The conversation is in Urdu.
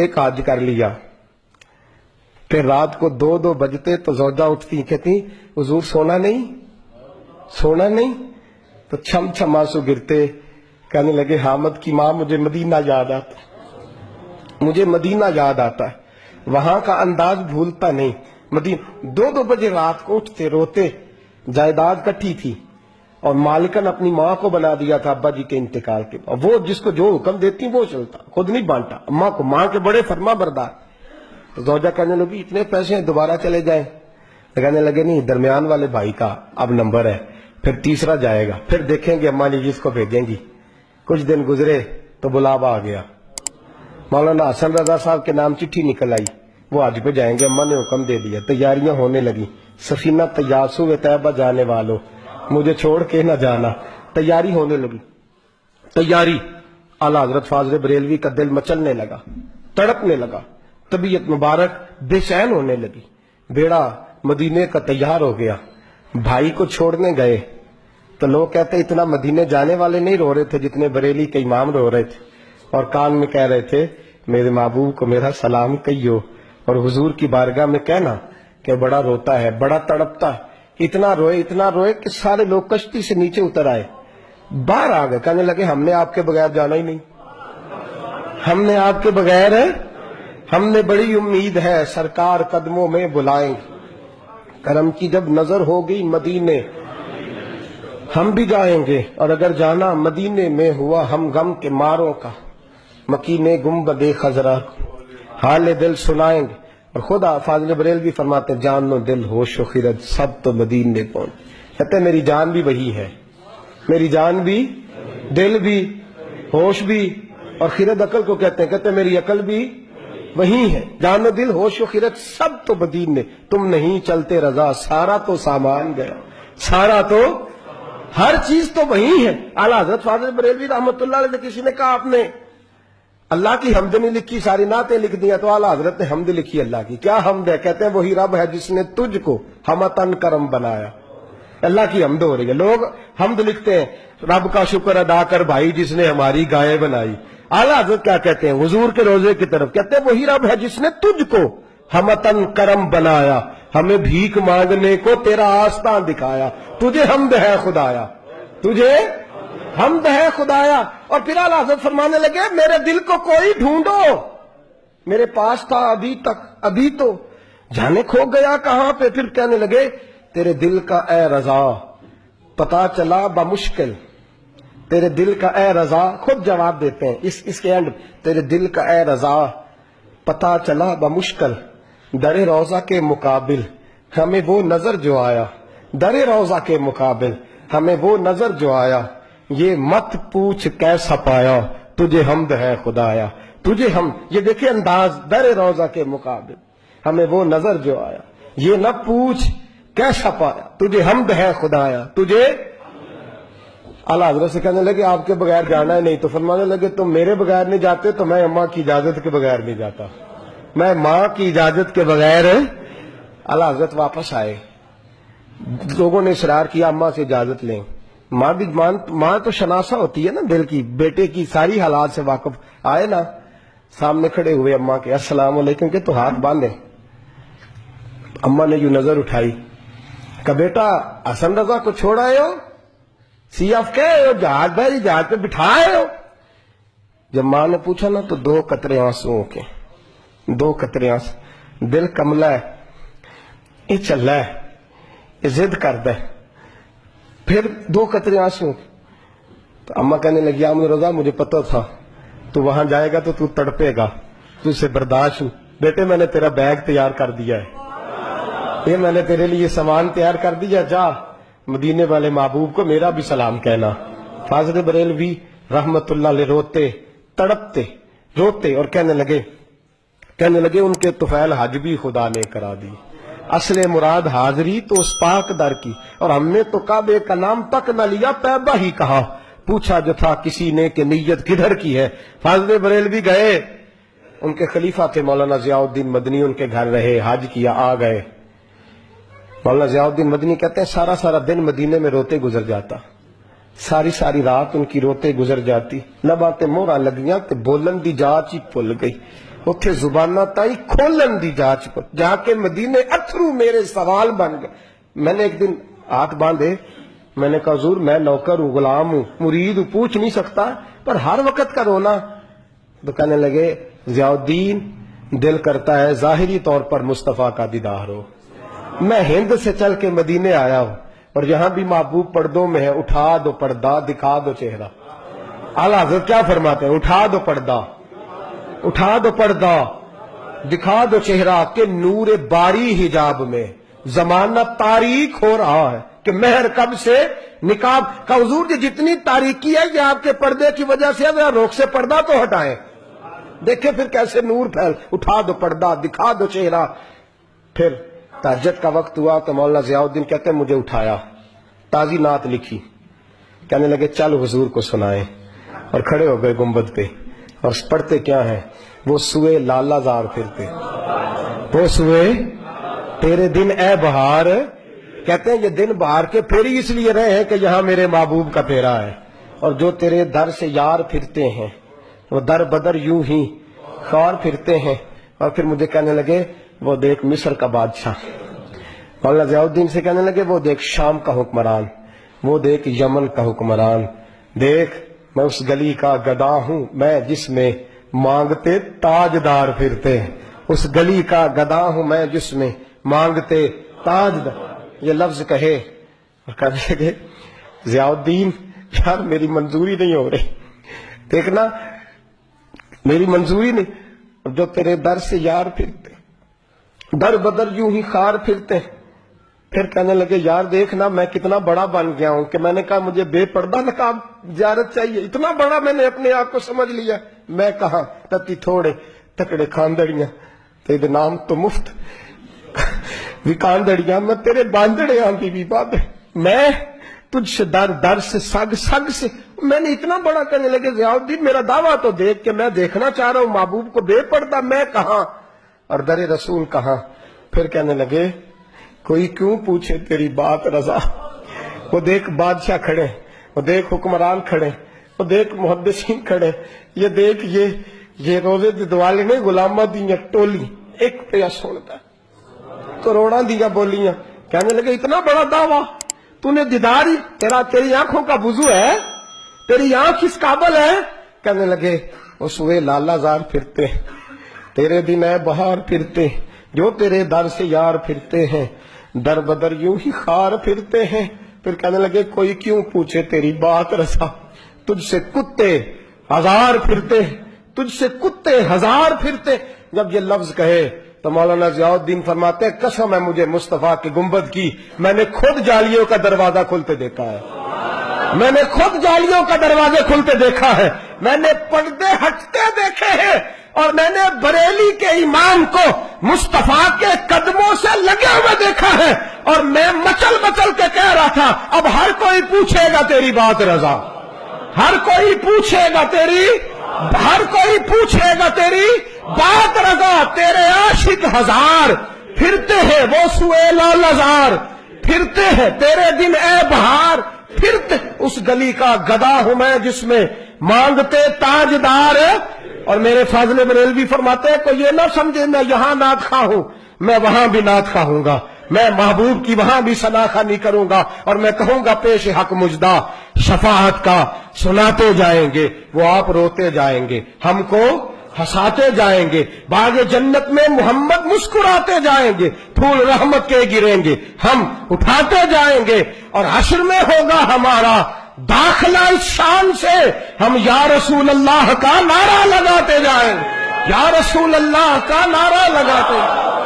ایک حج کر لیا، پھر رات کو 2 بجتے تو زوجہ اٹھتی، کہتی حضور سونا نہیں، تو چھم چھم آنسو گرتے، کہنے لگے حامد کی ماں مجھے مدینہ یاد آتا ہے، وہاں کا انداز بھولتا نہیں۔ مدینہ 2 بجے رات کو اٹھتے روتے، جائیداد کٹھی تھی اور مالکن اپنی ماں کو بنا دیا تھا ابا جی کے انتقال کے بعد، وہ جس کو جو حکم دیتی وہ چلتا، خود نہیں بانٹا، اماں کو، ماں کے بڑے فرما بردار۔ تو زوجہ کہنے لگی اتنے پیسے ہیں دوبارہ چلے جائیں، کہنے لگے نہیں، درمیان والے بھائی کا اب نمبر ہے، پھر تیسرا جائے گا، پھر دیکھیں گے اماں جی جس کو بھیجیں گی۔ کچھ دن گزرے تو بلاوا آ گیا، مولانا حسن رضا صاحب کے نام چٹھی نکل آئی، وہ حج پہ جائیں گے، اماں نے حکم دے دیا، تیاریاں ہونے لگی، سفینہ تیاسو طیبہ جانے والو مجھے چھوڑ کے نہ جانا، تیاری ہونے لگی، تیاری۔ اعلیٰ حضرت فاضل بریلوی کا دل مچلنے لگا، تڑپنے لگا، طبیعت مبارک بے چین ہونے لگی، بیڑا مدینے کا تیار ہو گیا۔ بھائی کو چھوڑنے گئے تو لوگ کہتے اتنا مدینے جانے والے نہیں رو رہے تھے جتنے بریلی کے امام رو رہے تھے، اور کان میں کہہ رہے تھے میرے محبوب کو میرا سلام کہیو، اور حضور کی بارگاہ میں کہنا کہ بڑا روتا ہے، بڑا تڑپتا ہے، اتنا روئے کہ سارے لوگ کشتی سے نیچے اتر آئے، باہر آ گئے، کہنے لگے ہم نے آپ کے بغیر جانا ہی نہیں، ہم نے آپ کے بغیر، ہم نے بڑی امید ہے سرکار قدموں میں بلائیں گے، کرم کی جب نظر ہوگی مدینے ہم بھی جائیں گے، اور اگر جانا مدینے میں ہوا ہم غم کے ماروں کا، مکینے گنبد خضرا حال دل سنائیں گے۔ اور خدا فاضل بریلوی فرماتے جان و دل ہوش و خرد سب تو مدینے پہنچ، کہتے میری جان بھی وہی ہے، میری جان بھی، دل بھی، ہوش بھی، اور خرد عقل کو کہتے میری عقل بھی وہی ہے، جان و دل ہوش و خرد سب تو مدینے، تم نہیں چلتے رضا سارا تو سامان گیا، سارا تو ہر چیز تو وہی ہے۔ اعلیٰ حضرت فاضل بریلوی رحمۃ اللہ علیہ سے کسی نے کہا آپ نے اللہ کی حمد نہیں لکھی، ساری نعتیں لکھ دیا، تو اعلیٰ حضرت نے حمد لکھی اللہ کی، کیا حمد ہے؟ کہتے ہیں وہی رب ہے جس نے تجھ کو ہمتن کرم بنایا، اللہ کی حمد ہو رہی ہے۔ لوگ حمد لکھتے ہیں رب کا شکر ادا کر بھائی جس نے ہماری گائے بنائی، اعلیٰ حضرت کیا کہتے ہیں حضور کے روزے کی طرف، کہتے ہیں وہی رب ہے جس نے تجھ کو ہمتن کرم بنایا، ہمیں بھیک مانگنے کو تیرا آستان دکھایا، تجھے حمد ہے خدایا، تجھے حمد ہے خدایا۔ اور پھر اعلیٰ حضرت فرمانے لگے میرے دل کو کوئی ڈھونڈو، میرے پاس تھا ابھی تک، ابھی تو جانے کھو گیا کہاں پہ۔ پھر کہنے لگے تیرے دل کا اے رضا پتا چلا بمشکل، تیرے دل کا اے رضا، خود جواب دیتے ہیں اس کے اینڈ، تیرے دل کا اے رضا پتا چلا بمشکل، در روضہ کے مقابل ہمیں وہ نظر جو آیا، در روضہ کے مقابل ہمیں وہ نظر جو آیا، یہ مت پوچھ کیسا پایا، تجھے حمد ہے خدایا، تجھے ہم، یہ دیکھیں انداز، در روضہ کے مقابل ہمیں وہ نظر جو آیا، یہ نہ پوچھ کیسا پایا، تجھے حمد ہے خدایا، تجھے۔ اعلیٰ حضرت سے کہنے لگے آپ کے بغیر جانا ہے نہیں، تو فرمانے لگے تم میرے بغیر نہیں جاتے تو میں اماں کی اجازت کے بغیر نہیں جاتا، میں ماں کی اجازت کے بغیر۔ اعلیٰ حضرت واپس آئے، لوگوں نے اصرار کیا اماں سے اجازت لیں، ماں تو شناسا ہوتی ہے نا دل کی، بیٹے کی ساری حالات سے واقف، آئے نا سامنے کھڑے ہوئے اماں کے، السلام علیکم کہ تو ہاتھ باندھے، اماں نے یوں نظر اٹھائی، کہ بیٹا حسن رضا کو چھوڑ آئے ہو، سی آف کے جہاز بھائی جہاز پہ بٹھائے ہو؟ جب ماں نے پوچھا نا تو 2 قطرے آنسوؤں کے، 2 قطرے آنسو، دل کملا ہے، یہ چل رہا ہے، یہ ضد کرتا ہے، پھر 2 قطرے آنسو۔ تو اماں کہنے لگی احمد رضا مجھے پتہ تھا تو وہاں جائے گا تو تو تڑپے گا، تو اسے برداشت، بیٹے میں نے تیرا بیگ تیار کر دیا ہے، یہ میں نے تیرے لیے سامان تیار کر دیا، جا مدینے والے محبوب کو میرا بھی سلام کہنا۔ فاضل بریلوی رحمت اللہ علیہ روتے تڑپتے روتے اور کہنے لگے ان کے طفیل حج بھی خدا نے کرا دی، اصل مراد حاضری تو اس پاک در کی، اور ہم نے تو کعبے کا نام تک نہ لیا طیبہ ہی کہا، پوچھا جو تھا کسی نے کہ نیت کدھر کی ہے۔ فاضل بریلوی گئے، ان کے خلیفہ تھے مولانا ضیاء الدین مدنی، ان کے گھر رہے، حج کیا، آ گئے۔ مولانا ضیاء الدین مدنی کہتے ہیں سارا دن مدینے میں روتے گزر جاتا، ساری ساری رات ان کی روتے گزر جاتی، لباں تے موہراں لگیاں تے بولن دی جاچ ہی بھل گئی، اتھے زباناں تائی کھولن دی جاچ پر جا کے مدینے اتھرو میرے سوال بن گئے۔ میں نے ایک دن ہاتھ باندھے، میں نے کہا حضور میں نوکر ہوں، غلام ہوں، مرید ہوں، پوچھ نہیں سکتا، پر ہر وقت کا رونا۔ تو کہنے لگے ضیاء الدین دل کرتا ہے ظاہری طور پر مصطفیٰ کا دیدار ہو، میں ہند سے چل کے مدینے آیا ہوں اور یہاں بھی محبوب پردوں میں ہے، اٹھا دو پردہ دکھا دو چہرہ۔ اعلیٰ حضرت کیا فرماتے ہیں؟ اٹھا دو پردہ، اٹھا دو پردہ دکھا دو چہرہ کہ نور باری حجاب میں زمانہ تاریک ہو رہا ہے کہ مہر کب سے نقاب کا حضور جی جتنی تاریکی ہے یہ آپ کے پردے کی وجہ سے ہے، روک سے پردہ تو ہٹائیں، دیکھیں پھر کیسے نور پھیل۔ اٹھا دو پردہ دکھا دو چہرہ۔ پھر تہجد کا وقت ہوا تو مولانا ضیاء الدین کہتے ہیں مجھے اٹھایا، تازی نعت لکھی، کہنے لگے چل حضور کو سنائیں، اور کھڑے ہو گئے گنبد پہ اور پڑھتے کیا ہیں؟ وہ سوئے لالا زار پھرتے، وہ سوئے تیرے دن اے بہار، کہتے ہیں یہ دن بہار کے پھیری اس لیے رہے ہیں کہ یہاں میرے محبوب کا پھیرا ہے، اور جو تیرے در سے یار پھرتے ہیں وہ در بدر یوں ہی خار پھرتے ہیں۔ اور پھر مجھے کہنے لگے وہ دیکھ مصر کا بادشاہ، مولانا ضیاء الدین سے کہنے لگے وہ دیکھ شام کا حکمران، وہ دیکھ یمن کا حکمران، دیکھ میں اس گلی کا گدا ہوں میں جس میں مانگتے تاجدار پھرتے ہیں، اس گلی کا گدا ہوں میں جس میں مانگتے تاجدار۔ یہ لفظ کہے اور کہنے لگے ضیاء الدین یار میری منظوری نہیں ہو رہی، دیکھنا میری منظوری نہیں، جو تیرے در سے یار پھرتے در بدر یوں ہی خار پھرتے۔ پھر کہنے لگے یار دیکھنا میں کتنا بڑا بن گیا ہوں کہ میں نے کہا مجھے بے پردہ نقاب زیارت چاہیے، اتنا بڑا میں نے اپنے آپ کو سمجھ لیا، میں کہاں تتی تھوڑے تکڑے کھاندڑیاں تیرے نام تو مفت وکاندڑیاں میں تیرے باندڑے آندھی بھی بات ہے، میں تجھ سے در در سے سگ سگ سے، میں نے اتنا بڑا کرنے لگے ضیاء الدین میرا دعویٰ تو دیکھ کہ میں دیکھنا چاہ رہا ہوں محبوب کو بے پردہ، میں کہاں اور در رسول کہاں۔ پھر کہنے لگے کوئی کیوں پوچھے تیری بات رضا، وہ دیکھ بادشاہ کھڑے، وہ دیکھ حکمران کھڑے، وہ دیکھ محدثین کھڑے، یہ دیکھ یہ روزے دی دوالے نے غلامہ دیاں ٹولی ایک پہ سنتا کروڑاں دیا بولیاں۔ کہنے لگے اتنا بڑا دعویٰ تو نے دیداری، تیری آنکھوں کا وضو ہے، تیری آنکھ اس قابل ہے؟ کہنے لگے وہ سوئے لالا زار پھرتے، تیرے دن اے بہار پھرتے، جو تیرے در سے یار پھرتے ہیں در بدر یوں ہی خار پھرتے ہیں۔ پھر کہنے لگے کوئی کیوں پوچھے تیری بات رسا، تجھ سے کتے ہزار پھرتے، تجھ سے کتے ہزار پھرتے۔ جب یہ لفظ کہے تو مولانا ضیاء الدین فرماتے ہیں قسم ہے مجھے مصطفیٰ کے گنبد کی، میں نے خود جالیوں کا دروازہ کھلتے دیکھا ہے، میں نے خود جالیوں کا دروازے کھلتے دیکھا ہے، میں نے پردے ہٹتے دیکھے ہیں، اور میں نے بریلی کے امام کو مصطفیٰ کے قدموں سے لگے ہوئے دیکھا ہے، اور میں مچل مچل کے کہہ رہا تھا اب ہر کوئی پوچھے گا تیری بات رضا، ہر کوئی پوچھے گا تیری، ہر کوئی پوچھے گا تیری بات رضا، تیرے عاشق ہزار پھرتے ہیں وہ سوئے لالزار پھرتے ہیں، تیرے دن اے بہار پھرتے، اس گلی کا گدا ہوں میں جس میں مانگتے تاجدار۔ اور میرے فاضل بریلوی فرماتے ہیں کوئی یہ نہ سمجھے میں یہاں نعت خواہ ہوں، میں وہاں بھی نعت خواہ ہوں گا، میں محبوب کی وہاں بھی ثنا خوانی کروں گا، اور میں کہوں گا پیش حق مجدہ شفاعت کا سناتے جائیں گے، وہ آپ روتے جائیں گے، ہم کو ہنساتے جائیں گے، باغ جنت میں محمد مسکراتے جائیں گے، پھول رحمت کے گریں گے، ہم اٹھاتے جائیں گے، اور حشر میں ہوگا ہمارا داخلہ اس شان سے، ہم یا رسول اللہ کا نعرہ لگاتے جائیں، یا رسول اللہ کا نعرہ لگاتے جائیں۔